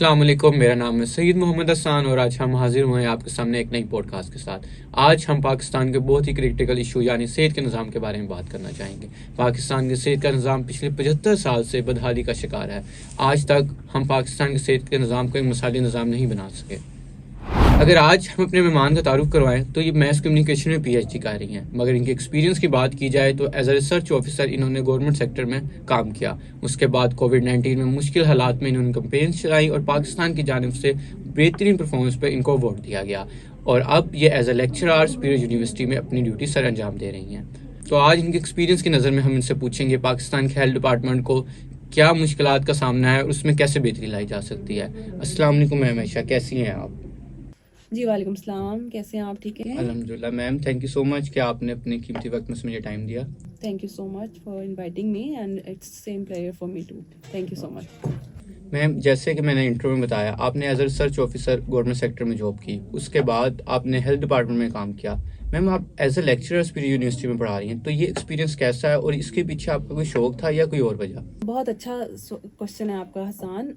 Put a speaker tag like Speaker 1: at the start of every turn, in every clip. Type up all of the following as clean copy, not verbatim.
Speaker 1: अस्सलाम वालेकुम, मेरा नाम है सईद मोहम्मद हसन और आज हम हाजिर हुए हैं आपके सामने एक नई पॉडकास्ट के साथ। आज हम पाकिस्तान के बहुत ही क्रिटिकल इशू यानी सेहत के निज़ाम के बारे में बात करना चाहेंगे। पाकिस्तान के सेहत का निज़ाम पिछले 75 साल से बदहाली का शिकार है। आज तक हम पाकिस्तान के सेहत के निज़ाम को एक मिसाली निज़ाम नहीं बना सके। अगर आज हम अपने मेहमान का तारुफ करवाएं तो ये मैस कम्युनिकेशन में पीएचडी कर रही हैं, मगर इनके एक्सपीरियंस की बात की जाए तो एज अ रिसर्च ऑफिसर इन्होंने गवर्नमेंट सेक्टर में काम किया। उसके बाद कोविड-19 में मुश्किल हालात में इन्होंने कैंपेन्स चलाई और पाकिस्तान की जानिब से बेहतरीन परफॉर्मेंस पर इनको अवार्ड दिया गया और अब ये as a lecturer spirit university में अपनी ड्यूटी सर अंजाम दे रही हैं। तो आज इनके एक्सपीरियंस की नज़र में हम इनसे पूछेंगे पाकिस्तान के हेल्थ डिपार्टमेंट को क्या मुश्किलात का सामना है और उसमें कैसे बेहतरी लाई जा सकती है। अस्सलाम वालेकुम मैम आयशा, कैसी हैं आप?
Speaker 2: जी वालेकुम सलाम, कैसे हैं आप? ठीक हैं?
Speaker 1: अल्हम्दुलिल्लाह ma'am, thank you so much कि आपने अपने कीमती वक्त में से मुझे टाइम दिया।
Speaker 2: Thank you so much for inviting me and it's same pleasure for me too. Thank you so much.
Speaker 1: Ma'am, जैसे कि मैंने इंट्रो में बताया, आपने as a research officer government sector में जॉब की, उसके बाद आपने हेल्थ डिपार्टमेंट में काम किया। मैम, आप as a lecturer spirit university में पढ़ा रही हैं, तो ये एक्सपीरियंस कैसा है और इसके पीछे आपका कोई शौक था या कोई और वजह?
Speaker 2: बहुत अच्छा क्वेश्चन है आपका हसान।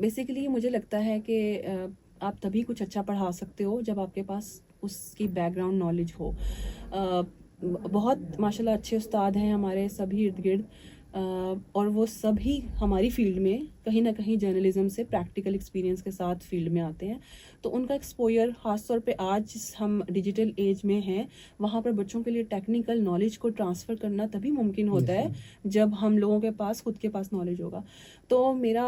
Speaker 2: बेसिकली मुझे लगता है कि आप तभी कुछ अच्छा पढ़ा सकते हो जब आपके पास उसकी बैकग्राउंड नॉलेज हो। बहुत माशाल्लाह अच्छे उस्ताद हैं हमारे सभी इर्द गिर्द, और वो सभी हमारी फील्ड में कहीं ना कहीं जर्नलिज्म से प्रैक्टिकल एक्सपीरियंस के साथ फील्ड में आते हैं। तो उनका एक्सपोजर ख़ास तौर पे आज हम डिजिटल एज में हैं, वहाँ पर बच्चों के लिए टेक्निकल नॉलेज को ट्रांसफ़र करना तभी मुमकिन होता है जब हम लोगों के पास खुद के पास नॉलेज होगा। तो मेरा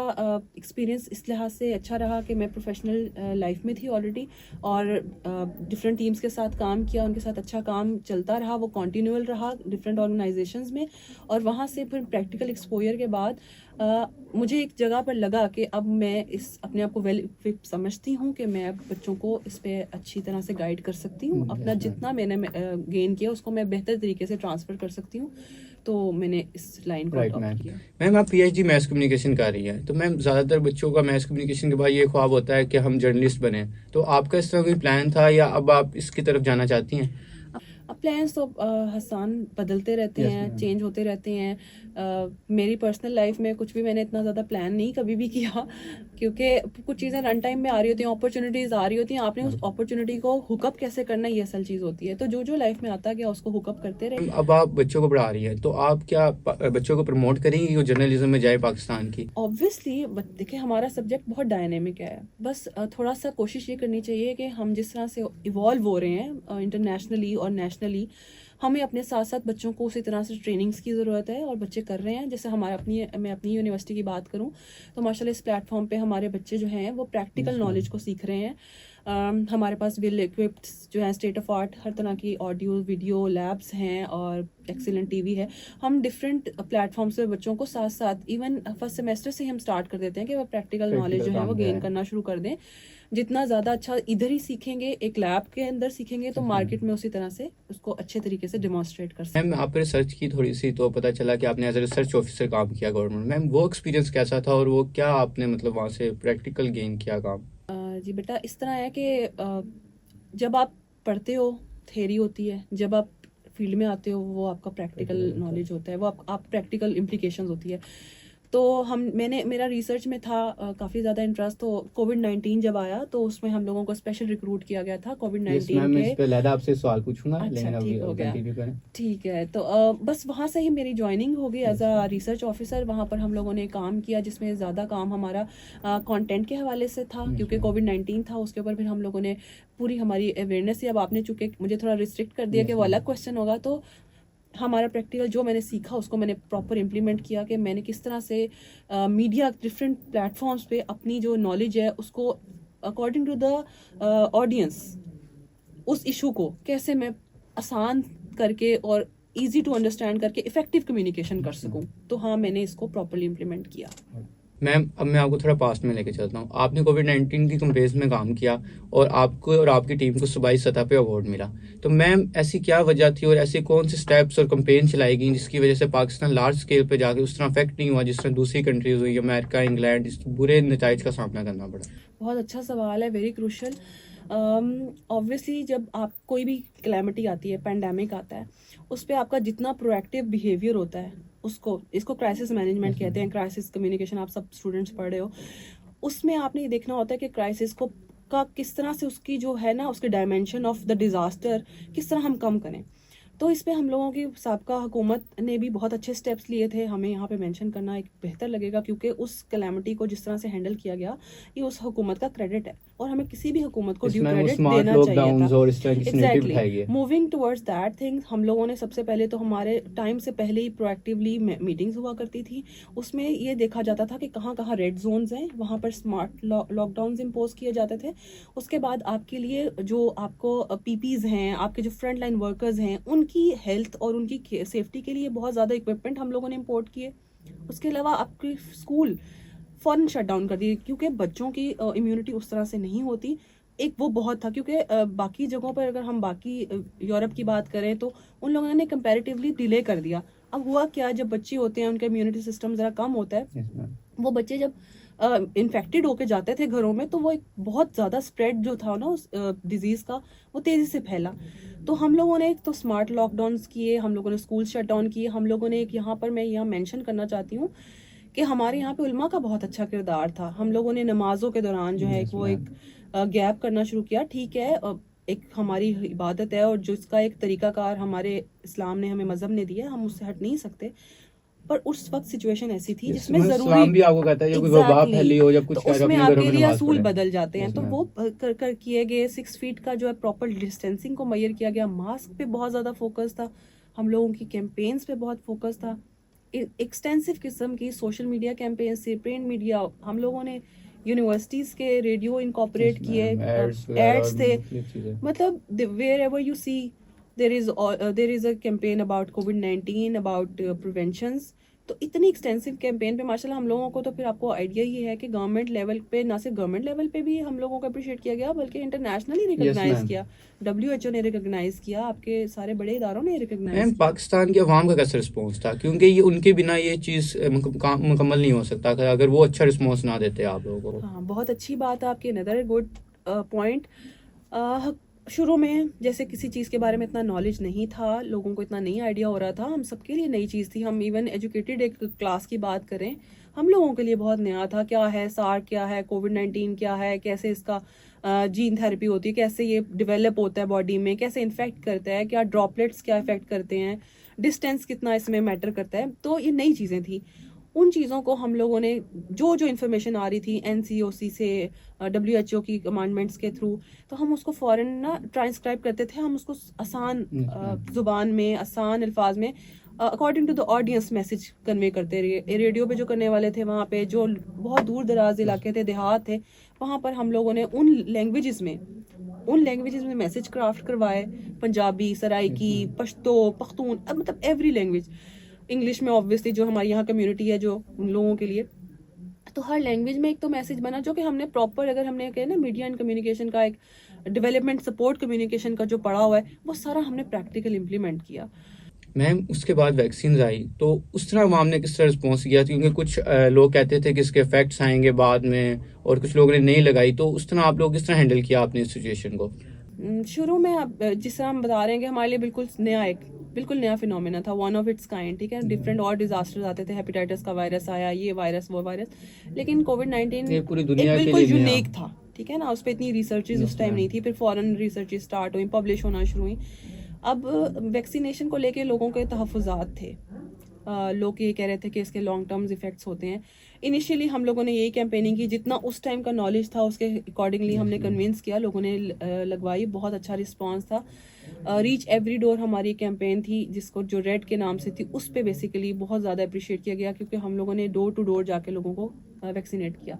Speaker 2: एक्सपीरियंस इस लिहाज से अच्छा रहा कि मैं प्रोफेशनल लाइफ में थी ऑलरेडी और डिफरेंट टीम्स के साथ काम किया, उनके साथ अच्छा काम चलता रहा, वो कॉन्टीन्यूअल रहा डिफरेंट ऑर्गेनाइजेशंस में। और वहाँ से फिर प्रैक्टिकल एक्सपोजर के बाद मुझे एक जगह पर लगा कि अब मैं इस अपने आप को वेल इक्विप समझती हूँ कि मैं अब बच्चों को इस पे अच्छी तरह से गाइड कर सकती हूँ। अपना जितना मैंने गेन किया उसको मैं बेहतर तरीके से ट्रांसफ़र कर सकती हूँ। तो मैंने इस लाइन को
Speaker 1: राइट
Speaker 2: अडॉप्ट
Speaker 1: मैम।
Speaker 2: किया।
Speaker 1: मैम, आप पीएचडी मैस कम्युनिकेशन कर रही हैं, तो मैम ज़्यादातर बच्चों का मैस कम्युनिकेशन के बाद ये ख्वाब होता है कि हम जर्नलिस्ट बने, तो आपका इस तरह कोई प्लान था या अब आप इसकी तरफ जाना चाहती हैं?
Speaker 2: अब प्लान्स तो हसान बदलते रहते हैं, चेंज होते रहते हैं। मेरी पर्सनल लाइफ में कुछ भी मैंने इतना ज़्यादा प्लान नहीं कभी भी किया, क्योंकि कुछ चीज़ें रन टाइम में आ रही होती हैं, अपॉर्चुनिटीज़ आ रही होती हैं, आपने उस अपॉर्चुनिटी को हुकअप कैसे करना है, ये असल चीज़ होती है। तो जो जो लाइफ में आता गया उसको हुकअप करते रहे।
Speaker 1: अब आप बच्चों को पढ़ा रही हैं, तो आप क्या बच्चों को प्रमोट करेंगी कि वो जर्नलिज्म में जाए पाकिस्तान की?
Speaker 2: ऑब्वियसली देखिए हमारा सब्जेक्ट बहुत डायनेमिक है, बस थोड़ा सा कोशिश ये करनी चाहिए कि हम जिस तरह से इवॉल्व हो रहे हैं इंटरनेशनली और नेशनली, हमें अपने साथ साथ बच्चों को उसी तरह से ट्रेनिंग्स की ज़रूरत है और बच्चे कर रहे हैं। जैसे मैं अपनी यूनिवर्सिटी की बात करूं तो माशाल्लाह इस प्लेटफॉर्म पे हमारे बच्चे जो हैं वो प्रैक्टिकल नॉलेज को सीख रहे हैं। हमारे पास वेल इक्विप्ड जो है स्टेट ऑफ आर्ट हर तरह की ऑडियो वीडियो लैब्स हैं और एक्सीलेंट टीवी है। हम डिफरेंट प्लेटफॉर्म्स पे बच्चों को साथ साथ इवन फर्स्ट सेमेस्टर से हम स्टार्ट कर देते हैं कि वो प्रैक्टिकल नॉलेज जो है वो गेन करना शुरू कर दें। जितना ज़्यादा अच्छा इधर ही सीखेंगे, एक लैब के अंदर सीखेंगे, तो मार्केट में उसी तरह से उसको अच्छे तरीके से डेमोन्स्ट्रेट कर सकते हैं।
Speaker 1: मैम, आप रिसर्च की थोड़ी सी तो पता चला कि आपने एज अ रिसर्च ऑफिसर काम किया गवर्नमेंट। मैम, वो एक्सपीरियंस कैसा था और वो क्या आपने मतलब वहाँ से प्रैक्टिकल गेन किया काम?
Speaker 2: जी बेटा, इस तरह है कि जब आप पढ़ते हो थ्योरी होती है, जब आप फील्ड में आते हो वो आपका प्रैक्टिकल नॉलेज होता है, वो आप प्रैक्टिकल इम्प्लीकेशंस होती है। तो मेरा रिसर्च में था काफ़ी ज़्यादा इंटरेस्ट। तो कोविड-19 जब आया तो उसमें हम लोगों को स्पेशल रिक्रूट किया गया था कोविड-19
Speaker 1: मैं इस
Speaker 2: के।
Speaker 1: पे लहदा आपसे सवाल पूछूंगा,
Speaker 2: अच्छा,
Speaker 1: लेकिन अभी
Speaker 2: ठीक हो गया।
Speaker 1: कंटिन्यू करें।
Speaker 2: ठीक है, तो बस वहाँ से ही मेरी ज्वाइनिंग हो गई एज अ रिसर्च ऑफिसर। वहाँ पर हम लोगों ने काम किया जिसमें ज़्यादा काम हमारा कंटेंट के हवाले से था, क्योंकि कोविड-19 था। उसके ऊपर फिर हम लोगों ने पूरी हमारी अवेयरनेस थी। अब आपने चूँकि मुझे थोड़ा रिस्ट्रिक्ट कर दिया कि वो अलग क्वेश्चन होगा, तो हमारा प्रैक्टिकल जो मैंने सीखा उसको मैंने प्रॉपर इम्प्लीमेंट किया कि मैंने किस तरह से मीडिया डिफरेंट प्लेटफॉर्म्स पे अपनी जो नॉलेज है उसको अकॉर्डिंग टू द ऑडियंस उस इशू को कैसे मैं आसान करके और इजी टू अंडरस्टैंड करके इफेक्टिव कम्युनिकेशन कर सकूं। तो हाँ, मैंने इसको प्रॉपर्ली इम्प्लीमेंट किया।
Speaker 1: मैम, अब मैं आपको थोड़ा पास्ट में लेके चलता हूँ। आपने कोविड-19 की कैंपेन्स में काम किया और आपको और आपकी टीम को सूबाई सतह पे अवार्ड मिला। तो मैम, ऐसी क्या वजह थी और ऐसे कौन से स्टेप्स और कैंपेन चलाई गई जिसकी वजह से पाकिस्तान लार्ज स्केल पे जाके उस तरह अफेक्ट नहीं हुआ जिस तरह दूसरी कंट्रीज हुई, अमेरिका, इंग्लैंड, इस बुरे नताइज का सामना करना पड़ा?
Speaker 2: बहुत अच्छा सवाल है, वेरी क्रूशल। ऑब्वियसली जब आप कोई भी क्लैमिटी आती है, पैंडेमिक आता है, उस पर आपका जितना प्रोएक्टिव बिहेवियर होता है, इसको क्राइसिस मैनेजमेंट कहते हैं, क्राइसिस कम्युनिकेशन, आप सब स्टूडेंट्स पढ़ रहे हो। उसमें आपने ये देखना होता है कि क्राइसिस को का किस तरह से उसकी जो है ना उसके डायमेंशन ऑफ द डिजास्टर किस तरह हम कम करें। तो इस पे हम लोगों की साबका हुकूमत ने भी बहुत अच्छे स्टेप्स लिए थे, हमें यहाँ पे मेंशन करना एक बेहतर लगेगा क्योंकि उस कैलेमिटी को जिस तरह से हैंडल किया गया ये उस हुकूमत का क्रेडिट है और हमें किसी भी हुकूमत को ड्यू
Speaker 3: इसमें वो
Speaker 2: क्रेडिट
Speaker 3: स्मार्ट
Speaker 2: देना चाहिए
Speaker 3: लॉकडाउन
Speaker 2: था।
Speaker 3: और इस तरह की इनिशिएटिव उठाई गई है।
Speaker 2: मूविंग टुवर्ड्स दैट थिंग, हम लोगों ने सबसे पहले तो हमारे टाइम से पहले ही प्रोएक्टिवली मीटिंग्स हुआ करती थी, उसमें ये देखा जाता था कि कहाँ कहाँ रेड जोन्स हैं, वहाँ पर स्मार्ट लॉकडाउन इम्पोज किए जाते थे। उसके बाद आपके लिए जो आपको पीपीज हैं, आपके जो फ्रंट लाइन वर्कर्स हैं, उनकी हेल्थ और उनकी सेफ्टी के लिए बहुत ज़्यादा इक्विपमेंट हम लोगों ने इम्पोर्ट किए। उसके अलावा आपके स्कूल फौरन शट डाउन कर दिए क्योंकि बच्चों की इम्यूनिटी उस तरह से नहीं होती। एक वो बहुत था क्योंकि बाकी जगहों पर अगर हम बाकी यूरोप की बात करें तो उन लोगों ने कंपैरेटिवली डिले कर दिया। अब हुआ क्या, जब बच्चे होते हैं उनका इम्यूनिटी सिस्टम ज़रा कम होता है, वो बच्चे जब इन्फेक्टेड होके जाते थे घरों में तो वो एक बहुत ज़्यादा स्प्रेड जो था ना उस डिजीज़ का वो तेज़ी से फैला। तो हम लोगों ने एक तो स्मार्ट लॉकडाउन्स किए, हम लोगों ने स्कूल शट डाउन किए, हम लोगों ने एक यहाँ पर मैं यहाँ मेंशन करना चाहती हूँ कि हमारे यहाँ पे उलमा का बहुत अच्छा किरदार था। हम लोगों ने नमाजों के दौरान जो है वो एक गैप करना शुरू किया। ठीक है, एक हमारी इबादत है और जिसका एक तरीकाकार हमारे इस्लाम ने हमें मजहब ने दिया, हम उससे हट नहीं सकते। पर उस वक्त सिचुएशन ऐसी थी जिसमें जरूरी
Speaker 3: भी आपको कहता है कोई वबा फैली हो जब कुछ
Speaker 2: तो उसमें आपके लिए असूल बदल जाते हैं। तो वो कर किए गए 6 फीट का जो है प्रॉपर डिस्टेंसिंग को मैयर किया गया, मास्क पे बहुत ज़्यादा फोकस था, हम लोगों की कैंपेन्स पे बहुत फोकस था, एक्सटेंसिव किस्म की सोशल मीडिया कैंपेन से प्रिंट मीडिया, हम लोगों ने यूनिवर्सिटीज़ के रेडियो इनकॉर्पोरेट किए, एड्स थे, मतलब wherever you see there is a campaign about COVID-19 about preventions। तो इतनी एक्सटेंसिव कैंपेन पे माशाल्लाह हम लोगों को, तो फिर आपको आइडिया ये है कि गवर्नमेंट लेवल पे, ना सिर्फ गवर्नमेंट लेवल पे भी हम लोगों को अप्रिशिएट किया गया बल्कि इंटरनेशनली रिकॉग्नाइज किया, WHO ने रिकॉग्नाइज किया, आपके सारे बड़े इदारों ने रिकॉग्नाइज।
Speaker 1: पाकिस्तान के अवाम का कैसा रिस्पॉन्स था, क्योंकि ये उनके बिना ये चीज़ मुकम्मल नहीं हो सकता अगर वो अच्छा रिस्पॉन्स ना देते आप लोगों को।
Speaker 2: हाँ, बहुत अच्छी बात है आपकी, अनदर गुड पॉइंट। शुरू में जैसे किसी चीज़ के बारे में इतना नॉलेज नहीं था, लोगों को इतना नहीं आइडिया हो रहा था, हम सबके लिए नई चीज़ थी। हम इवन एजुकेटेड एक क्लास की बात करें, हम लोगों के लिए बहुत नया था, क्या है सार, क्या है COVID-19, क्या है, कैसे इसका जीन थेरेपी होती है, कैसे ये डेवलप होता है बॉडी में, कैसे इन्फेक्ट करता है, क्या ड्रॉपलेट्स क्या इफेक्ट करते हैं, डिस्टेंस कितना इसमें मैटर करता है। तो ये नई चीज़ें थी। उन चीज़ों को हम लोगों ने जो जो इन्फॉर्मेशन आ रही थी NCOC से, WHO की कमांडमेंट्स के थ्रू, तो हम उसको फ़ौरन ना ट्रांसक्राइब करते थे, हम उसको आसान ज़ुबान में, आसान अल्फाज में according to the audience message convey करते रहे। रेडियो पे जो करने वाले थे, वहाँ पे जो बहुत दूर दराज इलाके थे, देहात थे, वहाँ पर हम लोगों ने उन लैंग्वेजेस में मैसेज क्राफ्ट करवाए, पंजाबी, सराइकी, पश्तो, पख्तून, मतलब एवरी लैंग्वेज, इंग्लिश में ऑब्वियसली जो हमारी यहाँ कम्युनिटी है जो उन लोगों के लिए, तो हर लैंग्वेज में एक तो मैसेज बना जो कि हमने प्रॉपर, अगर हमने कहे ना मीडिया एंड कम्युनिकेशन का एक डेवलपमेंट सपोर्ट कम्युनिकेशन का जो पढ़ा हुआ है वो सारा हमने प्रैक्टिकल इम्प्लीमेंट किया।
Speaker 1: मैम, उसके बाद वैक्सीन आई तो उस तरह अवाम ने किस तरह रिस्पॉन्स किया, क्योंकि कुछ लोग कहते थे कि इसके इफेक्ट्स आएंगे बाद में और कुछ लोगों ने नहीं लगाई, तो उस तरह आप लोग किस तरह हैंडल किया आपने इस सिचुएशन को?
Speaker 2: शुरू में अब जिस तरह हम बता रहे हैं कि हमारे लिए बिल्कुल नया फिनोमेना था, वन ऑफ इट्स काइंड, ठीक है। डिफरेंट और डिजास्टर्स आते थे, हेपेटाइटिस का वायरस आया, ये वायरस वो वायरस, लेकिन COVID-19
Speaker 3: पूरी दुनिया
Speaker 2: बिल्कुल यूनिक था, ठीक है ना। उस पर इतनी रिसर्चेज उस टाइम नहीं थी, फिर फॉरेन रिसर्चेज स्टार्ट हुई, पब्लिश होना शुरू हुई। अब वैक्सीनेशन को लेके लोगों के तहफ़्फ़ुज़ात थे, लोग ये कह रहे थे कि इसके लॉन्ग टर्म्स इफेक्ट्स होते हैं। इनिशियली हम लोगों ने यही कैंपेनिंग की, जितना उस टाइम का नॉलेज था उसके अकॉर्डिंगली हमने कन्विंस किया, लोगों ने लगवाई, बहुत अच्छा रिस्पांस था। रीच एवरी डोर हमारी कैंपेन थी, जिसको जो रेड के नाम से थी, उस पर बेसिकली बहुत ज़्यादा अप्रिशिएट किया गया क्योंकि हम लोगों ने डोर टू डोर जाके लोगों को वैक्सीनेट किया।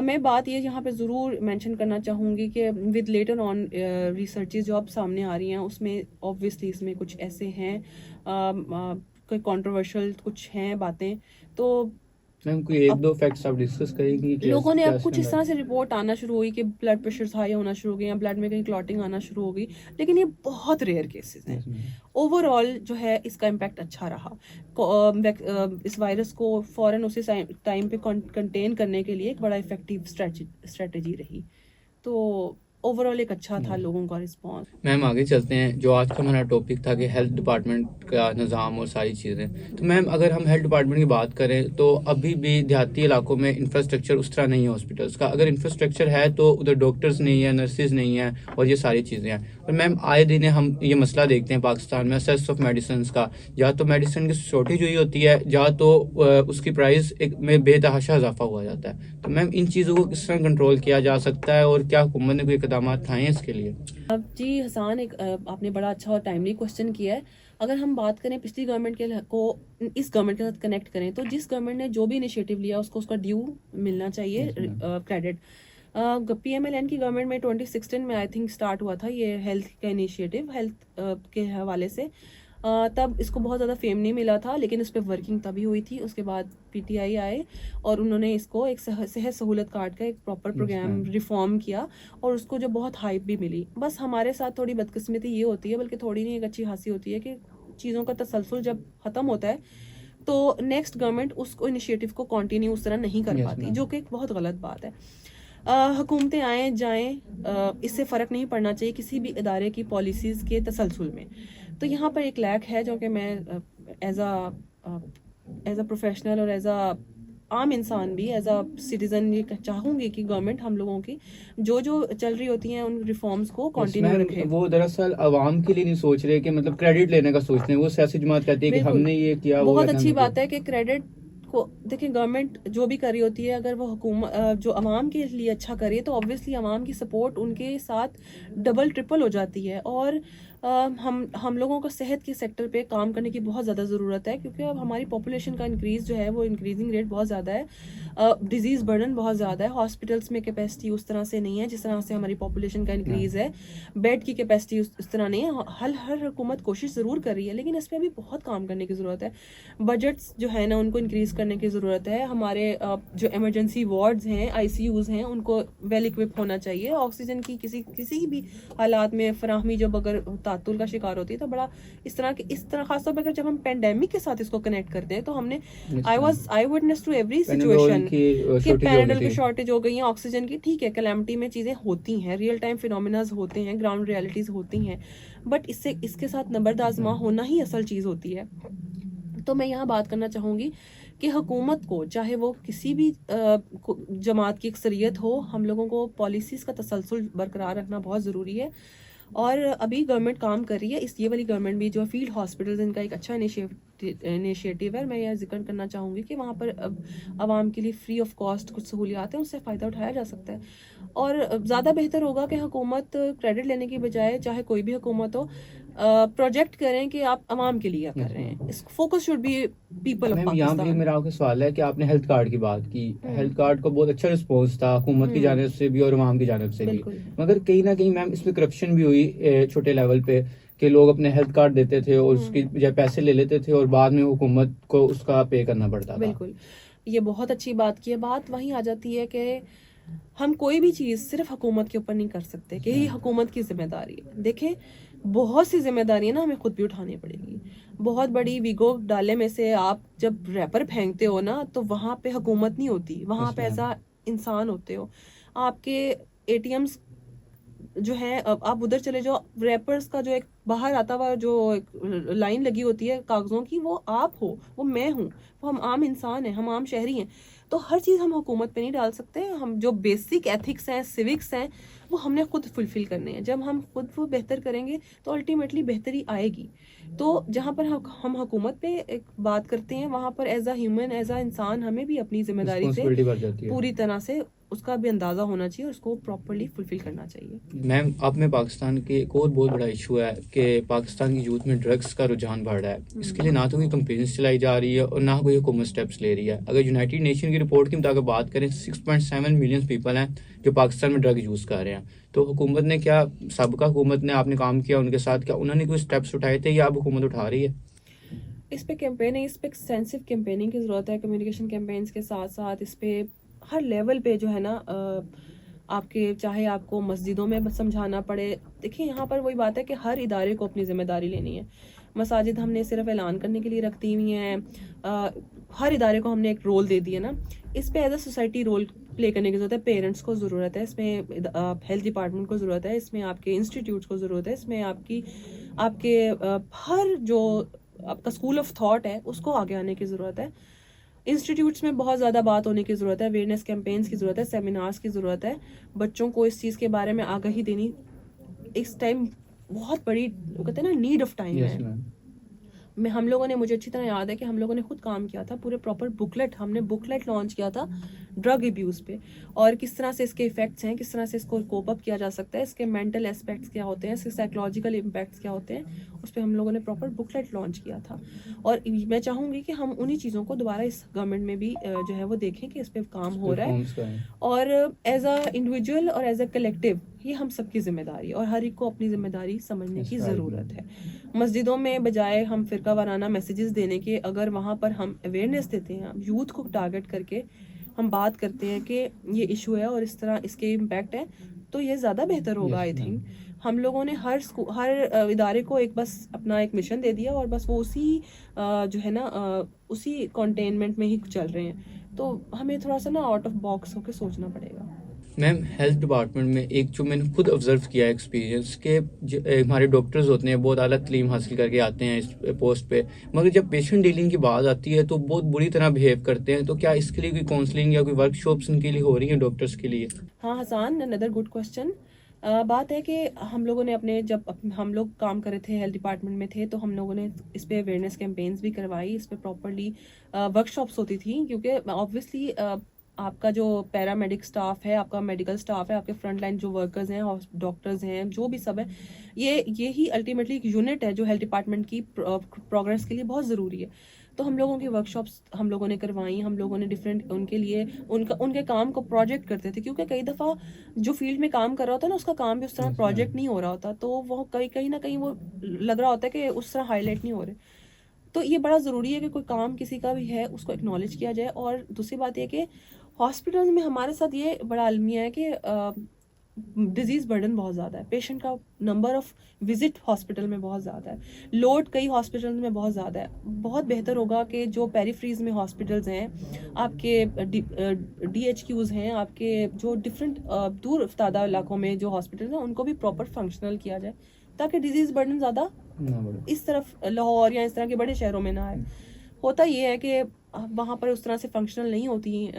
Speaker 2: मैं बात ये यहाँ पे ज़रूर मेंशन करना चाहूँगी कि विद लेटर ऑन रिसर्चेज जो अब सामने आ रही हैं, उसमें ऑब्वियसली इसमें कुछ ऐसे हैं कोई कंट्रोवर्शियल कुछ हैं बातें, तो
Speaker 3: मैम कोई एक दो फैक्ट्स आप डिस्कस करेंगी कि
Speaker 2: लोगों ने अब कुछ इस तरह से रिपोर्ट आना शुरू हुई कि ब्लड प्रेशर हाई होना शुरू हो गया, ब्लड में कहीं क्लॉटिंग आना शुरू हो गई, लेकिन ये बहुत रेयर केसेस हैं। ओवरऑल जो है इसका इम्पैक्ट अच्छा रहा। इस वायरस को फौरन उसी टाइम पे कंटेन करने के लिए एक बड़ा इफेक्टिव स्ट्रेटजी रही। तो ओवरऑल एक अच्छा था लोगों का रिस्पॉन्स।
Speaker 1: मैम आगे चलते हैं। जो आज का हमारा टॉपिक था कि हेल्थ डिपार्टमेंट का निज़ाम और सारी चीज़ें, तो मैम अगर हम हेल्थ डिपार्टमेंट की बात करें तो अभी भी देहाती इलाकों में इंफ्रास्ट्रक्चर उस तरह नहीं है हॉस्पिटल्स का। अगर इंफ्रास्ट्रक्चर है तो उधर डॉक्टर्स नहीं है, नर्सेज नहीं है और ये सारी चीज़ें हैं। और मैम आए दिन हम ये मसला देखते हैं पाकिस्तान में एक्सेस ऑफ मेडिसिन का। या तो मेडिसिन की शॉर्टेज हुई होती है या तो उसकी प्राइस में बेतहाशा इजाफा हुआ जाता है। तो मैम इन चीज़ों को किस तरह कंट्रोल किया जा सकता है और क्या हुकूमत ने कोई इकदाम उठाए हैं इसके लिए?
Speaker 2: अब जी हसान, एक आपने बड़ा अच्छा और टाइमली क्वेश्चन किया है। अगर हम बात करें पिछली गवर्नमेंट के को इस गवर्नमेंट के साथ कनेक्ट करें तो जिस गवर्नमेंट ने जो भी इनिशिएटिव लिया उसको उसका ड्यू मिलना चाहिए, क्रेडिट। PMLN की गवर्नमेंट में 2016 में आई थिंक स्टार्ट हुआ था ये हेल्थ का इनिशिएटिव, हेल्थ के हवाले से। तब इसको बहुत ज़्यादा फेम नहीं मिला था, लेकिन इस पर वर्किंग तभी हुई थी। उसके बाद PTI आए और उन्होंने इसको एक सेहत सहूलत कार्ड का एक प्रॉपर प्रोग्राम रिफॉर्म किया और उसको जो बहुत हाइप भी मिली। बस हमारे साथ थोड़ी बदकिस्मती ये होती है, बल्कि थोड़ी नहीं, एक अच्छी खासी होती है कि चीज़ों का तसलसल जब ख़त्म होता है तो नेक्स्ट गवर्नमेंट उसको इनिशिएटिव को कंटिन्यू उस तरह नहीं कर पाती, जो कि एक बहुत गलत बात है। हुकूमतें आए जाएं, इससे फ़र्क नहीं पड़ना चाहिए किसी भी इदारे की पॉलिसीज़ के तसलसल में। तो यहाँ पर एक लैक है जो कि मैं एज अ प्रोफेशनल और एज अ आम इंसान भी, एज अ सिटीज़न, ये चाहूँगी कि गवर्नमेंट हम लोगों की जो चल रही होती हैं उन रिफॉर्म्स को कंटिन्यू रखे।
Speaker 3: वो दरअसल अवाम के लिए नहीं सोच रहे कि मतलब क्रेडिट लेने का सोचते हैं। वो सियासी जमात कहती है कि हमने ये किया।
Speaker 2: बहुत अच्छी बात है कि क्रेडिट को देखिए, गवर्नमेंट जो भी कर रही होती है, अगर वो हुकूमत जो अवाम के लिए अच्छा करे तो ऑब्वियसली अवाम की सपोर्ट उनके साथ डबल ट्रिपल हो जाती है। और हम लोगों को सेहत के सेक्टर पे काम करने की बहुत ज़्यादा ज़रूरत है, क्योंकि अब हमारी पॉपुलेशन का इंक्रीज़ जो है वो इंक्रीजिंग रेट बहुत ज़्यादा है, डिजीज़ बर्डन बहुत ज़्यादा है, हॉस्पिटल्स में कैपेसिटी उस तरह से नहीं है जिस तरह से हमारी पॉपुलेशन का इंक्रीज़ है, बेड की कैपेसिटी उस तरह नहीं है। हर हुकूमत कोशिश ज़रूर कर रही है, लेकिन इस पर भी बहुत काम करने की ज़रूरत है। बजट्स जो है ना उनको इंक्रीज़ करने की ज़रूरत है। हमारे जो एमरजेंसी वार्ड्स हैं, ICUs हैं, उनको वेल इक्विप होना चाहिए। ऑक्सीजन की किसी भी हालात में फराहमी जब अगर तातुल का शिकार होती है तो बड़ा इस तरह खासतौर पर अगर जब हम पेंडेमिक के साथ इसको कनेक्ट करते हैं तो हमने आई विटनेस टू एवरी सिचुएशन कि पैराडल की शॉर्टेज हो गई है, ऑक्सीजन की। ठीक है, कैलेमिटी में चीज़ें होती हैं, रियल टाइम फिनोमिनाज होते हैं, ग्राउंड रियलिटीज़ होती हैं, बट इसके साथ नबरदाज़मा होना ही असल चीज़ होती है। तो मैं यहाँ बात करना चाहूँगी कि हुकूमत को, चाहे वो किसी भी जमात की अक्सरियत हो, हम लोगों को पॉलिसीज़ का तसलसल बरकरार रखना बहुत ज़रूरी है। और अभी गवर्नमेंट काम कर रही है, ये वाली गवर्नमेंट भी जो फील्ड हॉस्पिटल्स, इनका एक अच्छा इनिशिएटिव है। मैं यह जिक्र करना चाहूँगी कि वहाँ पर अब आवाम के लिए फ्री ऑफ कॉस्ट कुछ सहूलियात हैं, उससे फ़ायदा उठाया जा सकता है। और ज़्यादा बेहतर होगा कि हुकूमत क्रेडिट लेने की बजाय, चाहे कोई भी हुकूमत हो, प्रोजेक्ट करें कि आप आवाम के लिए कर रहे हैं। इस focus should be people of Pakistan.
Speaker 3: यहाँ पे मेरा आपका सवाल है कि आपने हेल्थ कार्ड की बात की। हेल्थ कार्ड को बहुत अच्छा रिस्पॉन्स था हुकूमत की जानिब से भी और आवाम की जानिब से भी, मगर कहीं ना कहीं मैम इसमें करप्शन भी हुई छोटे लेवल पे कि लोग अपने हेल्थ कार्ड देते थे और उसकी बजाय पैसे ले लेते थे और बाद में हुकूमत को उसका पे करना पड़ता था।
Speaker 2: बिल्कुल, ये बहुत अच्छी बात की है। बात वहीं आ जाती है कि हम कोई भी चीज़ सिर्फ हुकूमत के ऊपर नहीं कर सकते कि ये हुकूमत की जिम्मेदारी है। देखें, बहुत सी जिम्मेदारियां ना हमें खुद भी उठानी पड़ेगी। बहुत बड़ी वीगो डाले में से आप जब रैपर फेंकते हो ना, तो वहाँ पे हुकूमत नहीं होती, वहाँ पे ऐसा इंसान होते हो। आपके ATMs जो है, आप उधर चले जाओ, रैपर्स का जो एक बाहर आता हुआ जो एक लाइन लगी होती है कागजों की, वो आप हो, वो मैं हूँ, वो हम आम इंसान हैं, हम आम शहरी हैं। तो हर चीज़ हम हुकूमत पे नहीं डाल सकते। हम जो बेसिक एथिक्स हैं, सिविक्स हैं, वो हमने खुद फुलफिल करने हैं। जब हम खुद वो बेहतर करेंगे तो अल्टीमेटली बेहतरी आएगी। तो जहाँ पर हम हुकूमत पे एक बात करते हैं, वहाँ पर as a human, as a इंसान, हमें भी अपनी जिम्मेदारी से पूरी तरह से उसका भी अंदाज़ा होना चाहिए और उसको प्रॉपरली फुलफिल करना चाहिए।
Speaker 1: मैम, अब में पाकिस्तान के एक और बहुत बड़ा इशू है कि पाकिस्तान की यूथ में ड्रग्स का रुझान बढ़ रहा है। इसके लिए ना तो कोई कंपेन्स चलाई जा रही है और ना कोई हुकूमत स्टेप्स ले रही है। अगर यूनाइटेड नेशन की रिपोर्ट की मुताबिक बात करें, 6.7 मिलियन पीपल हैं जो पाकिस्तान में ड्रग यूज़ कर रहे हैं। तो हुकूमत ने क्या, सबका हुकूमत ने आपने काम किया उनके साथ, क्या उन्होंने कोई स्टेप्स उठाए थे या अब हुकूमत उठा रही है?
Speaker 2: इस पे कैंपेन है, इस पे एक्सटेंसिव कैंपेनिंग की ज़रूरत है। कम्युनिकेशन कैंपेन्स के साथ साथ इस पे हर लेवल पे जो है ना, आपके चाहे आपको मस्जिदों में समझाना पड़े। देखिए, यहाँ पर वही बात है कि हर इदारे को अपनी जिम्मेदारी लेनी है। मसाजिद हमने सिर्फ ऐलान करने के लिए रख दी हुई हैं, हर इदारे को हमने एक रोल दे दिया ना, इस पे as a society role play करने की ज़रूरत है। पेरेंट्स को ज़रूरत है इसमें, हेल्थ डिपार्टमेंट को ज़रूरत है इसमें, आपके इंस्टीट्यूट्स को ज़रूरत है इसमें, आपके हर जो आपका स्कूल ऑफ थॉट है उसको आगे आने की ज़रूरत है। इंस्टीट्यूट्स में बहुत ज़्यादा बात होने की ज़रूरत है, अवेयरनेस कैंपेन्स की ज़रूरत है, सेमिनार्स की ज़रूरत है, बच्चों को इस चीज़ के बारे में आगाही देनी इस टाइम बहुत बड़ी, वो कहते हैं ना, नीड ऑफ टाइम
Speaker 3: यस
Speaker 2: है।
Speaker 3: मैम।
Speaker 2: हम लोगों ने, मुझे अच्छी तरह याद है कि हम लोगों ने खुद काम किया था, पूरे प्रॉपर हमने बुकलेट लॉन्च किया था ड्रग अब्यूज़ पे, और किस तरह से इसके इफेक्ट्स हैं, किस तरह से इसको कोप अप किया जा सकता है, इसके मेंटल एस्पेक्ट्स क्या होते हैं, इसके साइकोलॉजिकल इम्पैक्ट्स क्या होते हैं, उस पर हम लोगों ने प्रॉपर बुकलेट लॉन्च किया था। और मैं चाहूँगी कि हम उन्हीं चीज़ों को दोबारा इस गवर्नमेंट में भी जो है वो देखें कि इस पर काम हो रहा है, और एज अ इंडिविजुअल और एज अ कलेक्टिव ये हम सबकी जिम्मेदारी है, और हर एक को अपनी जिम्मेदारी समझने की ज़रूरत है। मस्जिदों में बजाय हम फिरका वाराना मैसेजेस देने के, अगर वहाँ पर हम अवेयरनेस देते हैं, यूथ को टारगेट करके हम बात करते हैं कि ये इशू है और इस तरह इसके इम्पैक्ट है, तो ये ज़्यादा बेहतर होगा। आई थिंक हम लोगों ने हर इदारे को एक बस अपना एक मिशन दे दिया, और बस वो उसी जो है ना उसी कंटेनमेंट में ही चल रहे हैं। तो हमें थोड़ा सा ना आउट ऑफ बॉक्स होकर सोचना पड़ेगा।
Speaker 1: मैम, हेल्थ डिपार्टमेंट में एक जो मैंने खुद ऑब्जर्व किया एक्सपीरियंस के हमारे डॉक्टर्स होते हैं बहुत आला तलीम हासिल करके आते हैं इस पोस्ट पे, मगर जब पेशेंट डीलिंग की बात आती है तो बहुत बुरी तरह बिहेव करते हैं। तो क्या इसके लिए कोई काउंसलिंग या कोई वर्कशॉप्स उनके लिए हो रही हैं डॉक्टर्स के लिए?
Speaker 2: हाँ हसान, अनदर गुड क्वेश्चन। बात है कि हम लोगों ने हम लोग काम कर रहे थे, हेल्थ डिपार्टमेंट में थे, तो हम लोगों ने इस पे अवेयरनेस कैंपेन्स भी करवाई, इस पे प्रॉपरली वर्कशॉप्स होती थी, क्योंकि ऑब्वियसली आपका जो पैरामेडिक स्टाफ है, आपका मेडिकल स्टाफ है, आपके फ्रंट लाइन जो वर्कर्स हैं, डॉक्टर्स हैं, जो भी सब है, ये ही अल्टीमेटली एक यूनिट है जो हेल्थ डिपार्टमेंट की प्रोग्रेस के लिए बहुत ज़रूरी है। तो हम लोगों की वर्कशॉप्स हम लोगों ने करवाई, हम लोगों ने डिफरेंट उनके लिए उनके काम को प्रोजेक्ट करते थे, क्योंकि कई दफ़ा जो फील्ड में काम कर रहा होता है ना, उसका काम भी उस तरह प्रोजेक्ट नहीं हो रहा होता, तो वो कहीं ना कहीं वो लग रहा होता है कि उस तरह हाईलाइट नहीं हो रहे। तो ये बड़ा ज़रूरी है कि कोई काम किसी का भी है उसको एक्नॉलेज किया जाए। और दूसरी बात यह कि हॉस्पिटल में हमारे साथ ये बड़ा अलमिया है कि डिजीज़ बर्डन बहुत ज़्यादा है, पेशेंट का नंबर ऑफ विजिट हॉस्पिटल में बहुत ज़्यादा है, लोड कई हॉस्पिटल में बहुत ज़्यादा है। बहुत बेहतर होगा कि जो पेरीफ्रीज में हॉस्पिटल्स हैं, आपके DHQs हैं, आपके जो डिफरेंट दूर अफ्तादा इलाकों में जो हॉस्पिटल्स हैं, उनको भी प्रॉपर फंक्शनल किया जाए, ताकि डिजीज़ बर्डन ज़्यादा इस तरफ लाहौर या इस तरह के बड़े शहरों में ना आए। होता ये है कि वहाँ पर उस तरह से फंक्शनल नहीं होती,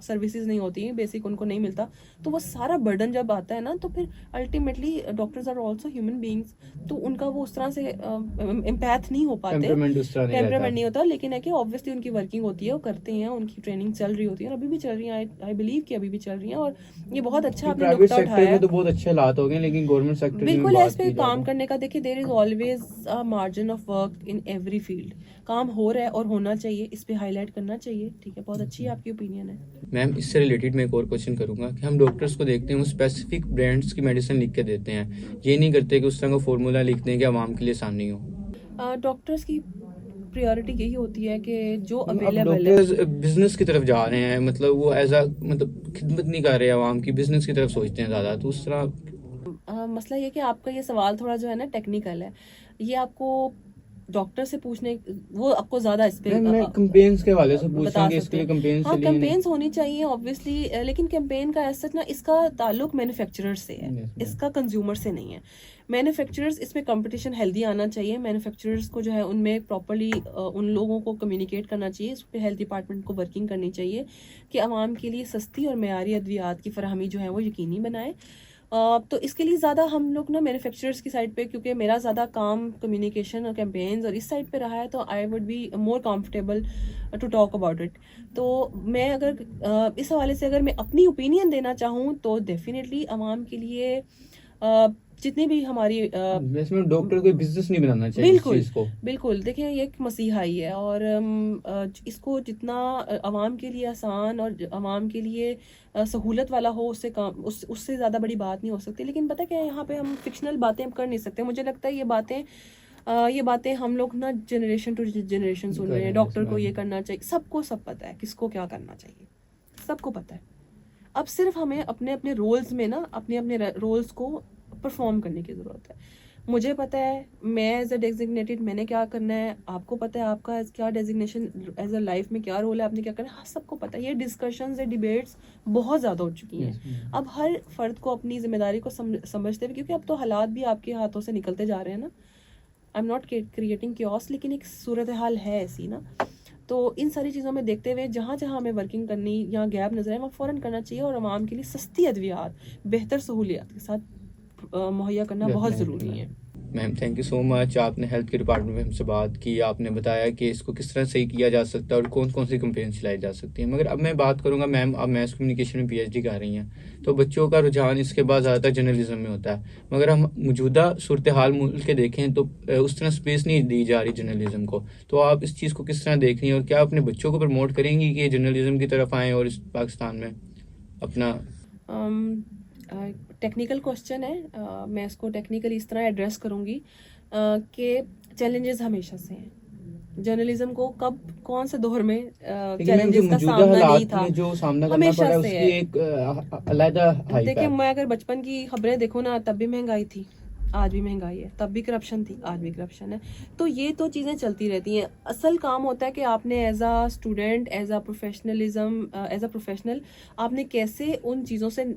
Speaker 2: सर्विसेज नहीं होती हैं, बेसिक उनको नहीं मिलता, तो वो सारा बर्डन जब आता है ना, तो फिर ultimately doctors are also human beings, तो उनका वो उस तरह से इम्पैथ नहीं हो पाते, टेम्परामेंट नहीं होता। लेकिन है कि ऑब्वियसली उनकी वर्किंग होती है, वो करते हैं, उनकी ट्रेनिंग चल रही होती है, और अभी भी चल रही है, आई बिलीव कि अभी भी चल रही है। और ये बहुत अच्छा आपने
Speaker 3: प्राइवेट
Speaker 2: नुक्ता
Speaker 3: सेक्टर में तो बहुत अच्छे हालात हो गए, लेकिन गवर्नमेंट सेक्टर में
Speaker 2: बिल्कुल है इस पे काम करने का। देखिए, there is always a margin of work in every field. काम हो रहा है और होना चाहिए, इस पे हाईलाइट करना चाहिए। ठीक है, बहुत अच्छी आपकी ओपिनियन है।
Speaker 1: मैम, इससे रिलेटेड मैं एक और क्वेश्चन करूंगा कि हम डॉक्टर्स को देखते हैं वो स्पेसिफिक ब्रांड्स की मेडिसिन लिख के देते हैं, ये नहीं करते कि उस तरह का फॉर्मूला लिख दें कि आवाम के लिए आसानी हो।
Speaker 2: डॉक्टर्स की प्रायोरिटी यही होती है कि जो
Speaker 1: अब
Speaker 2: अवेलेबल है।
Speaker 1: डॉक्टर्स बिजनेस की तरफ जा रहे हैं, मतलब वो एज अ मतलब खिदमत नहीं कर रहे आवाम की, बिजनेस की तरफ सोचते हैं ज़्यादा, तो उस तरह
Speaker 2: मसला ये कि आपका ये सवाल थोड़ा जो है ना टेक्निकल है, ये आपको डॉक्टर से पूछने, वो आपको ज्यादा इस पे
Speaker 3: मैं कैंपेन्स के हवाले से पूछ
Speaker 2: बता
Speaker 3: रहा हूँ कि
Speaker 2: सकते
Speaker 3: इसके लिए
Speaker 2: हैं।
Speaker 3: कैंपेन्स
Speaker 2: हाँ,
Speaker 3: चलिए नहीं।
Speaker 2: कैंपेन्स होनी चाहिए ऑब्वियसली, लेकिन कैंपेन का ऐसा ना, इसका ताल्लुक मैन्युफैक्चरर से है,
Speaker 3: Yes, ma'am.
Speaker 2: इसका कंज्यूमर से नहीं है। मैन्युफैक्चरर्स, इसमें कंपटीशन हेल्दी आना चाहिए, मैन्युफैक्चरर्स को जो है उनमें प्रॉपर्ली उन लोगों को कम्युनिकेट करना चाहिए, इस पर हेल्थ डिपार्टमेंट को वर्किंग करनी चाहिए कि आवाम के लिए सस्ती और मेयारी अद्वियात की फराहमी जो है वो यकीनी बनाए। तो इसके लिए ज़्यादा हम लोग ना मैन्युफैक्चरर्स की साइड पे, क्योंकि मेरा ज़्यादा काम कम्युनिकेशन और कैंपेन्स और इस साइड पे रहा है, तो I would be more comfortable to talk about it. तो मैं अगर इस हवाले से अगर मैं अपनी ओपिनियन देना चाहूँ तो डेफिनेटली आवाम के लिए जितनी भी हमारी
Speaker 3: इसमें डॉक्टर कोई बिजनेस नहीं बनाना चाहिए इस चीज को।
Speaker 2: बिल्कुल देखिए, ये एक मसीहा ही है, और इसको जितना आवाम के लिए आसान और आवाम के लिए सहूलत वाला हो, उससे ज़्यादा बड़ी बात नहीं हो सकती। लेकिन पता क्या है, यहाँ पे हम फिक्शनल बातें कर नहीं सकते। मुझे लगता है ये बातें हम लोग ना जनरेशन टू जनरेशन सुन रहे हैं, डॉक्टर को ये करना चाहिए, सबको सब पता है किसको क्या करना चाहिए, सबको पता है। अब सिर्फ हमें अपने अपने रोल्स में ना अपने अपने रोल्स को परफॉर्म करने की ज़रूरत है। मुझे पता है मैं एज अ डेजिग्नेटेड मैंने क्या करना है, आपको पता है आपका क्या डेजिग्नेशन एज अ लाइफ में क्या रोल है, आपने क्या करना है, हाँ, सबको पता है। ये डिस्कशंस ये डिबेट्स बहुत ज़्यादा हो चुकी हैं। अब हर फर्द को अपनी जिम्मेदारी को समझते हुए, क्योंकि अब तो हालात भी आपके हाथों से निकलते जा रहे हैं ना। I am not creating chaos, लेकिन एक सूरत हाल है ऐसी ना। तो इन सारी चीज़ों में देखते हुए जहाँ जहाँ हमें वर्किंग करनी या गैप नजर आए वहाँ फ़ौरन करना चाहिए, और आवाम के लिए सस्ती अद्वियात बेहतर सहूलियात के साथ मुहैया करना बहुत ज़रूरी है।
Speaker 1: Ma'am thank you so much, आपने हेल्थ के डिपार्टमेंट में हमसे बात की, आपने बताया कि इसको किस तरह सही किया जा सकता है और कौन कौन सी कंपेन चलाई जा सकती हैं। मगर अब मैं बात करूंगा, मैम आप मैस कम्युनिकेशन में पीएचडी कर रही हैं, तो बच्चों का रुझान इसके बाद ज़्यादातर जर्नलिज्म में होता है, मगर हम मौजूदा सूरत हाल मुल्क के देखें तो उस तरह स्पेस नहीं दी जा रही जर्नलिज्म को। तो आप इस चीज़ को किस तरह देख रही हैं और क्या अपने बच्चों को प्रमोट करेंगी कि जर्नलिज्म की तरफ आएँ और इस पाकिस्तान में अपना
Speaker 2: टेक्निकल क्वेश्चन है, मैं इसको टेक्निकली इस तरह एड्रेस करूँगी कि चैलेंजेस हमेशा से हैं। जर्नलिज्म को कब कौन से दौर में चैलेंजेस का सामना नहीं था,
Speaker 3: जो सामना करना
Speaker 2: हमेशा
Speaker 3: पड़ा
Speaker 2: से
Speaker 3: उसकी
Speaker 2: है।
Speaker 3: एक अलग हाइप
Speaker 2: देखिए,
Speaker 3: है।
Speaker 2: मैं अगर बचपन की खबरें देखूँ ना, तब भी महंगाई थी, आज भी महंगाई है, तब भी करप्शन थी, आज भी करप्शन है। तो ये तो चीज़ें चलती रहती हैं। असल काम होता है कि आपने as a student, as a professional आपने कैसे उन चीज़ों से,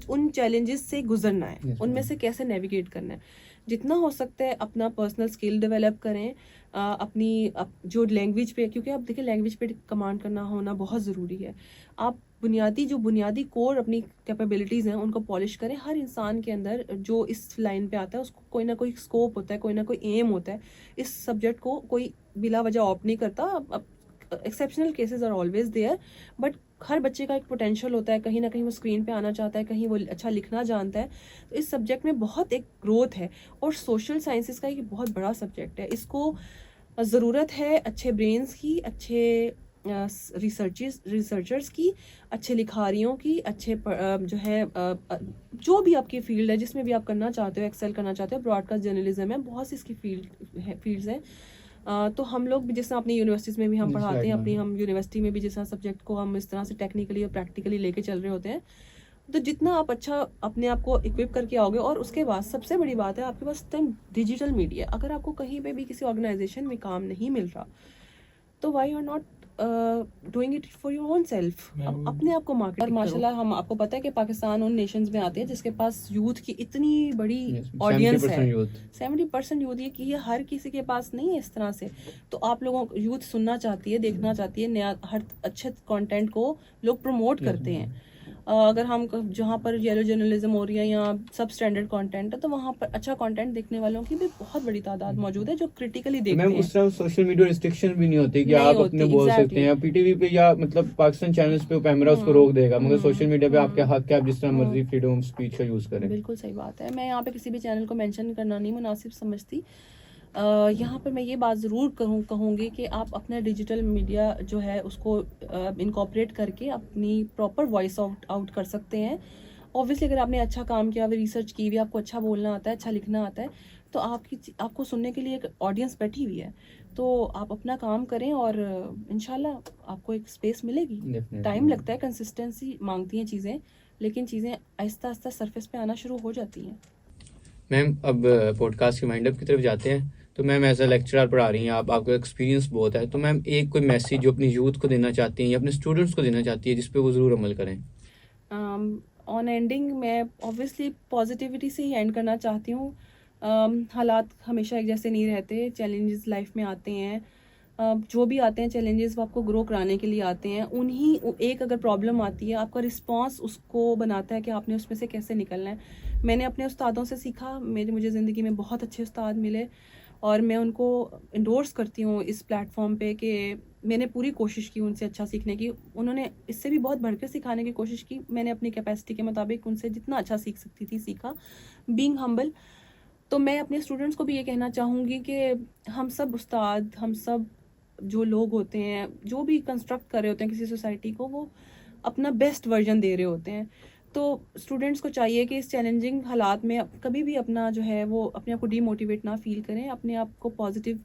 Speaker 2: उन चैलेंजेस से गुजरना है,
Speaker 3: Yes,
Speaker 2: उनमें
Speaker 3: ma'am.
Speaker 2: से कैसे नेविगेट करना है। जितना हो सकता है अपना पर्सनल स्किल डेवलप करें, अपनी जो लैंग्वेज पे, क्योंकि आप देखिए लैंग्वेज पे कमांड करना होना बहुत ज़रूरी है। आप बुनियादी कोर अपनी कैपेबिलिटीज़ हैं उनको पॉलिश करें। हर इंसान के अंदर जो इस लाइन पे आता है उसको कोई ना कोई स्कोप होता है, कोई ना कोई एम होता है। इस सब्जेक्ट को कोई बिला वजह ऑप्ट नहीं करता। Exceptional cases are always there, but हर बच्चे का एक पोटेंशियल होता है, कहीं ना कहीं वो स्क्रीन पे आना चाहता है, कहीं वो अच्छा लिखना जानता है। तो इस सब्जेक्ट में बहुत एक ग्रोथ है, और सोशल साइंसेस का एक बहुत बड़ा सब्जेक्ट है। इसको ज़रूरत है अच्छे ब्रेन्स की, अच्छे रिसर्चर्स की, अच्छे लिखारियों की, अच्छे जो है जो भी आपकी फील्ड है, जिसमें भी आप करना चाहते हो, एक्सेल करना चाहते हो। ब्रॉडकास्ट जर्नलिज्म है, बहुत सी इसकी फील्ड्स हैं। तो हम लोग भी जैसे अपनी यूनिवर्सिटीज़ में भी हम पढ़ाते हैं, अपनी हम यूनिवर्सिटी में भी जैसा सब्जेक्ट को हम इस तरह से टेक्निकली और प्रैक्टिकली लेके चल रहे होते हैं। तो जितना आप अच्छा अपने आप को इक्विप करके आओगे, और उसके बाद सबसे बड़ी बात है आपके पास डिजिटल मीडिया। अगर आपको कहीं पे भी किसी ऑर्गेनाइजेशन में काम नहीं मिल रहा, तो why are not doing it for your own self, अपने आप को मार्केट। और माशाल्लाह हम आपको पता है कि पाकिस्तान उन नेशंस में आते हैं जिसके पास यूथ की इतनी बड़ी ऑडियंस है, 70% यूथ। ये कि ये हर किसी के पास नहीं है इस तरह से। तो आप लोगों यूथ सुनना चाहती है, देखना चाहती है, नया हर अच्छे कंटेंट को लोग प्रमोट करते हैं। अगर हम जहाँ पर येलो जर्नलिज्म हो रही है या सब स्टैंडर्ड कंटेंट है, तो वहाँ पर अच्छा कंटेंट देखने वालों की भी बहुत बड़ी तादाद मौजूद है जो क्रिटिकली देखते हैं।
Speaker 3: उस तरह सोशल मीडिया रिस्ट्रिक्शन भी नहीं होती कि
Speaker 2: नहीं
Speaker 3: आप
Speaker 2: होती,
Speaker 3: अपने बोल सकते हैं पीटीवी पे या मतलब पाकिस्तान चैनल्स पे कैमरा उसको रोक देगा, मगर सोशल मीडिया पे आपके हक है, आप जिस तरह मर्जी फ्रीडम ऑफ स्पीच का यूज करें।
Speaker 2: बिल्कुल सही बात है। मैं यहाँ पे किसी भी चैनल को मेंशन करना नहीं मुनासिब समझती। यहाँ पर मैं ये बात ज़रूर कहूँगी कि आप अपना डिजिटल मीडिया जो है उसको इनकॉर्पोरेट करके अपनी प्रॉपर वॉइस आउट कर सकते हैं। ऑब्वियसली अगर आपने अच्छा काम किया, रिसर्च की हुई, आपको अच्छा बोलना आता है, अच्छा लिखना आता है, तो आपको सुनने के लिए एक ऑडियंस बैठी हुई है। तो आप अपना काम करें और इंशाल्लाह आपको एक स्पेस मिलेगी। टाइम लगता है, कंसिस्टेंसी मांगती हैं चीज़ें, लेकिन चीज़ें आहिस्ता आहिस्ता सरफेस पे आना शुरू हो जाती हैं।
Speaker 1: मैम अब पॉडकास्ट के वाइंड अप की तरफ जाते हैं। तो मैम एज अ लेक्चरर पढ़ा रही हैं आप, आपका एक्सपीरियंस बहुत है, तो मैम एक कोई मैसेज जो अपनी यूथ को देना चाहती हैं या अपने स्टूडेंट्स को देना चाहती है जिस पे वो ज़रूर अमल करें।
Speaker 2: ऑन एंडिंग मैं ऑब्वियसली पॉजिटिविटी से ही एंड करना चाहती हूँ। हालात हमेशा एक जैसे नहीं रहते, चैलेंजेस लाइफ में आते हैं। जो भी आते हैं चैलेंजेस वो आपको ग्रो कराने के लिए आते हैं। उन्हीं एक अगर प्रॉब्लम आती है, आपका रिस्पांस उसको बनाता है कि आपने उसमें से कैसे निकलना है। मैंने अपने उस्तादों से सीखा, मुझे ज़िंदगी में बहुत अच्छे उस्ताद मिले, और मैं उनको इंडोर्स करती हूँ इस प्लेटफॉर्म पे कि मैंने पूरी कोशिश की उनसे अच्छा सीखने की। उन्होंने इससे भी बहुत बढ़कर सिखाने की कोशिश की। मैंने अपनी कैपेसिटी के मुताबिक उनसे जितना अच्छा सीख सकती थी सीखा, बीइंग हम्बल। तो मैं अपने स्टूडेंट्स को भी ये कहना चाहूँगी कि हम सब उस्ताद, हम सब जो लोग होते हैं, जो भी कंस्ट्रक्ट कर रहे होते हैं किसी सोसाइटी को, वो अपना बेस्ट वर्जन दे रहे होते हैं। तो स्टूडेंट्स को चाहिए कि इस चैलेंजिंग हालात में कभी भी अपना जो है वो अपने आप को डीमोटिवेट ना फील करें। अपने आप को पॉजिटिव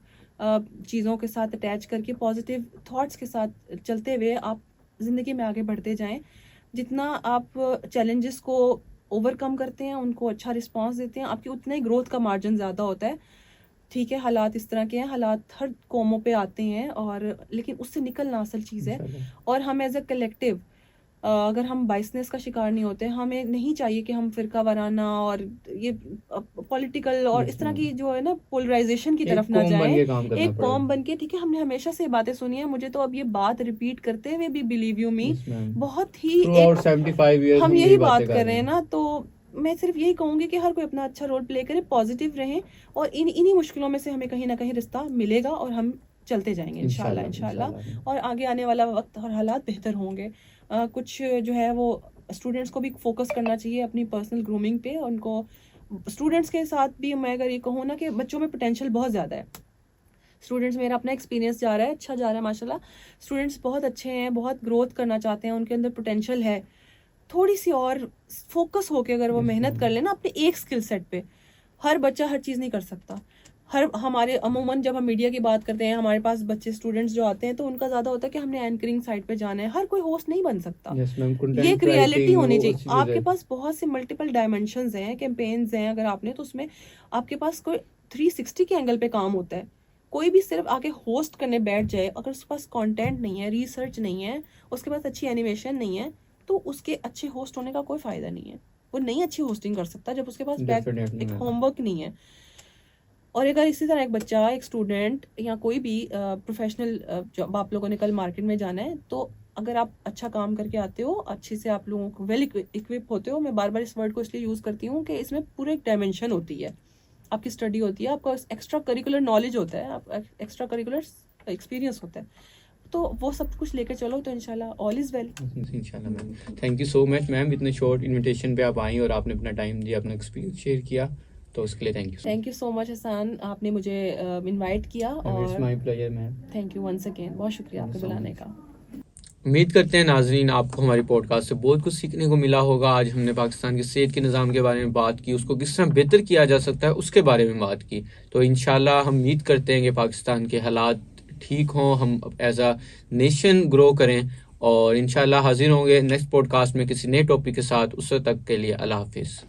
Speaker 2: चीज़ों के साथ अटैच करके, पॉजिटिव थॉट्स के साथ चलते हुए आप ज़िंदगी में आगे बढ़ते जाएं। जितना आप चैलेंजेस को ओवरकम करते हैं, उनको अच्छा रिस्पांस देते हैं, आपकी उतना ही ग्रोथ का मार्जिन ज़्यादा होता है। ठीक है, हालात इस तरह के हैं, हालात हर कौमों पे आते हैं, और लेकिन उससे निकलना असल चीज़ है। और हम एज अ कलेक्टिव अगर हम बाइसनेस का शिकार नहीं होते, हमें नहीं चाहिए कि हम फिरका वाराना और ये पॉलिटिकल और इस तरह की जो है ना पोलराइजेशन की तरफ ना जाएं। एक कौम बन के, ठीक है, हमने हमेशा से बातें सुनी है, मुझे तो अब ये बात रिपीट करते हुए भी बिलीव यू मी बहुत ही हम यही बात कर रहे हैं ना। तो मैं सिर्फ यही कहूंगी कि हर कोई अपना अच्छा रोल प्ले करे, पॉजिटिव रहें, और इन्हीं मुश्किलों में से हमें कहीं ना कहीं रिश्ता मिलेगा और हम चलते जाएंगे इंशाल्लाह। और आगे आने वाला वक्त और हालात बेहतर होंगे। कुछ जो है वो स्टूडेंट्स को भी फोकस करना चाहिए अपनी पर्सनल ग्रूमिंग पे। उनको स्टूडेंट्स के साथ भी मैं अगर ये कहूँ ना कि बच्चों में पोटेंशियल बहुत ज़्यादा है। स्टूडेंट्स, मेरा अपना एक्सपीरियंस जा रहा है, अच्छा जा रहा है माशाल्लाह। स्टूडेंट्स बहुत अच्छे हैं, बहुत ग्रोथ करना चाहते हैं, उनके अंदर पोटेंशियल है। थोड़ी सी और फोकस होके अगर वो मेहनत कर लेना अपने एक स्किल सेट पे। हर बच्चा हर चीज़ नहीं कर सकता। हमारे अमूमन जब हम मीडिया की बात करते हैं, हमारे पास बच्चे स्टूडेंट्स जो आते हैं तो उनका ज़्यादा होता है कि हमने एंकरिंग साइड पे जाना है। हर कोई होस्ट नहीं बन सकता। ये एक रियलिटी होनी चाहिए। आपके पास बहुत से मल्टीपल डायमेंशंस हैं, कैंपेन्स हैं, अगर आपने तो उसमें आपके पास कोई 360 के एंगल पे काम होता है। कोई भी सिर्फ आके होस्ट करने बैठ जाए, अगर उसके पास कंटेंट नहीं है, रिसर्च नहीं है, उसके पास अच्छी एनिमेशन नहीं है, तो उसके अच्छे होस्ट होने का कोई फायदा नहीं है। वो नहीं अच्छी होस्टिंग कर सकता जब उसके पास एक होमवर्क नहीं है। और अगर इसी तरह एक बच्चा, एक स्टूडेंट या कोई भी प्रोफेशनल जब आप लोगों ने कल मार्केट में जाना है, तो अगर आप अच्छा काम करके आते हो, अच्छे से आप लोगों को वेल इक्विप होते हो, मैं बार बार इस वर्ड को इसलिए यूज़ करती हूँ कि इसमें पूरे एक डायमेंशन होती है। आपकी स्टडी होती है, आपका एक्स्ट्रा करिकुलर नॉलेज होता है, आप एक्स्ट्रा करिकुलर एक्सपीरियंस होता है, तो वो सब कुछ लेके चलो तो इंशाल्लाह ऑल इज वेल।
Speaker 1: इंशाल्लाह ma'am, thank you so much ma'am, इतने शॉर्ट इनविटेशन पे आप आई और आपने अपना टाइम दिया, अपना एक्सपीरियंस शेयर किया, तो उसके लिए
Speaker 2: thank you so much Hasan, आपने मुझे इनवाइट किया, और
Speaker 3: my pleasure ma'am,
Speaker 2: thank you once again, बहुत शुक्रिया आपके बुलाने का।
Speaker 1: उम्मीद करते हैं नाजरीन आपको हमारी पॉडकास्ट से बहुत कुछ सीखने को मिला होगा। आज हमने पाकिस्तान के सेहत के निज़ाम के बारे में बात की, उसको किस तरह बेहतर किया जा सकता है उसके बारे में बात की। तो इंशाल्लाह हम उम्मीद करते हैं कि पाकिस्तान के हालात ठीक हों, हम एज अ नेशन ग्रो करें, और इंशाल्लाह हाजिर होंगे नेक्स्ट पॉडकास्ट में किसी नए टॉपिक के साथ। उस तक के लिए अल्लाह हाफिज़।